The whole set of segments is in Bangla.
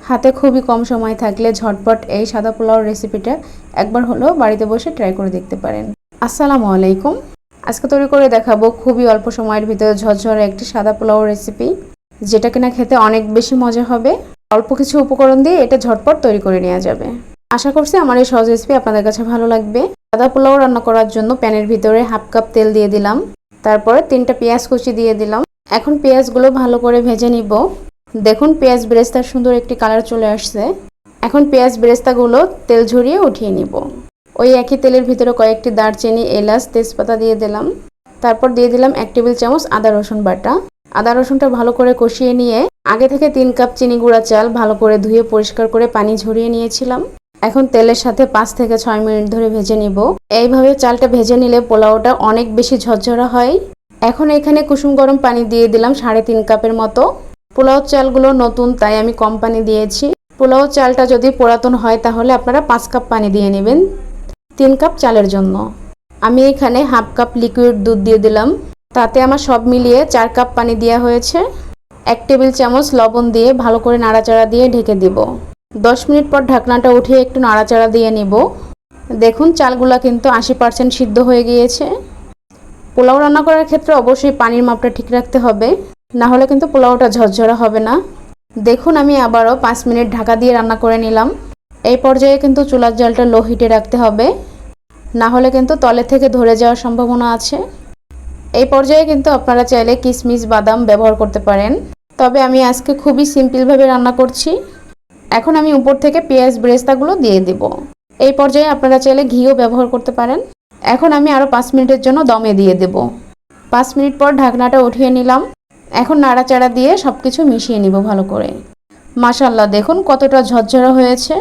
হাতে খুবই কম সময় থাকলে ঝটপট এই সাদা পোলাও রেসিপিটা একবার হলেও বাড়িতে বসে ট্রাই করে দেখতে পারেন। আসসালামু আলাইকুম। আজকে তৈরি করে দেখাবো খুবই অল্প সময়ের ভিতরে ঝরঝরে একটি সাদা পোলাও রেসিপি, যেটা কিনা খেতে অনেক বেশি মজা হবে। অল্প কিছু উপকরণ দিয়ে এটা ঝটপট তৈরি করে নেওয়া যাবে। আশা করছি আমার এই সহজ রেসিপি আপনাদের কাছে ভালো লাগবে। সাদা পোলাও রান্না করার জন্য প্যানের ভিতরে হাফ কাপ তেল দিয়ে দিলাম, তারপরে 3টা পেঁয়াজ কুচি দিয়ে দিলাম। এখন পেঁয়াজগুলো ভালো করে ভেজে নিব। দেখুন পেঁয়াজ বেরেস্তার সুন্দর একটি কালার চলে আসছে। এখন পেঁয়াজ বেরেস্তাগুলো তেল ঝরিয়ে উঠিয়ে নিব। ওই একই তেলের ভিতরে কয়েকটি দারচিনি, এলাচ, তেজপাতা দিয়ে দিলাম। তারপর দিয়ে দিলাম 1 টেবিল চামচ আদা রসুন বাটা। আদা রসুনটা ভালো করে কষিয়ে নিয়ে আগে থেকে 3 কাপ চিনি গুঁড়া চাল ভালো করে ধুয়ে পরিষ্কার করে পানি ঝরিয়ে নিয়েছিলাম। এখন তেলের সাথে 5 থেকে 6 মিনিট ধরে ভেজে নিব। এইভাবে চালটা ভেজে নিলে পোলাওটা অনেক বেশি ঝরঝরা হয়। এখন এখানে কুসুম গরম পানি দিয়ে দিলাম 3.5 কাপের মতো। পোলাও চালগুলো নতুন তাই আমি কম পানি দিয়েছি। পোলাও চালটা যদি পুরাতন হয় তাহলে আপনারা 5 কাপ পানি দিয়ে নেবেন 3 কাপ চালের জন্য। আমি এখানে হাফ কাপ লিকুইড দুধ দিয়ে দিলাম। তাতে আমার সব মিলিয়ে 4 কাপ পানি দেওয়া হয়েছে। 1 টেবিল চামচ লবণ দিয়ে ভালো করে নাড়াচাড়া দিয়ে ঢেকে দিব। 10 মিনিট পর ঢাকনাটা উঠিয়ে একটু নাড়াচাড়া দিয়ে নিব। দেখুন চালগুলা কিন্তু 80% সিদ্ধ হয়ে গিয়েছে। পোলাও রান্না করার ক্ষেত্রে অবশ্যই পানির মাপটা ঠিক রাখতে হবে, না হলে কিন্তু পোলাওটা ঝরঝরা হবে না। দেখুন আমি আবারও 5 মিনিট ঢাকা দিয়ে রান্না করে নিলাম। এই পর্যায়ে কিন্তু চুলার জালটা লো হিটে রাখতে হবে, না হলে কিন্তু তলে থেকে ধরে যাওয়ার সম্ভাবনা আছে। এই পর্যায়ে কিন্তু আপনারা চাইলে কিশমিশ, বাদাম ব্যবহার করতে পারেন, তবে আমি আজকে খুবই সিম্পলভাবে রান্না করছি। এখন আমি উপর থেকে পেঁয়াজ বেরেস্তাগুলো দিয়ে দেব। এই পর্যায়ে আপনারা চাইলে ঘিও ব্যবহার করতে পারেন। এখন আমি আরও 5 মিনিটের জন্য দমে দিয়ে দেব। 5 মিনিট পর ঢাকনাটা উঠিয়ে নিলাম। এখন নাড়াচাড়া দিয়ে সব কিছু মিশিয়ে নিব ভালো করে। মাশাআল্লাহ, দেখুন কতটা ঝরঝরা হয়েছে।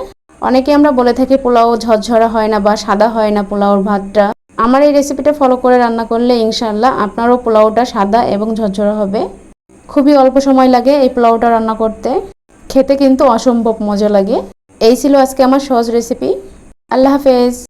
অনেকে আমরা বলে থাকি পোলাও ঝরঝরা হয় না বা সাদা হয় না পোলাওর ভাতটা। আমার এই রেসিপিটা ফলো করে রান্না করলে ইনশাআল্লাহ আপনারও পোলাওটা সাদা এবং ঝরঝরা হবে। খুবই অল্প সময় লাগে এই পোলাওটা রান্না করতে, খেতে কিন্তু অসম্ভব মজা লাগে। এই ছিল আজকে আমার সহজ রেসিপি। আল্লাহ হাফেজ।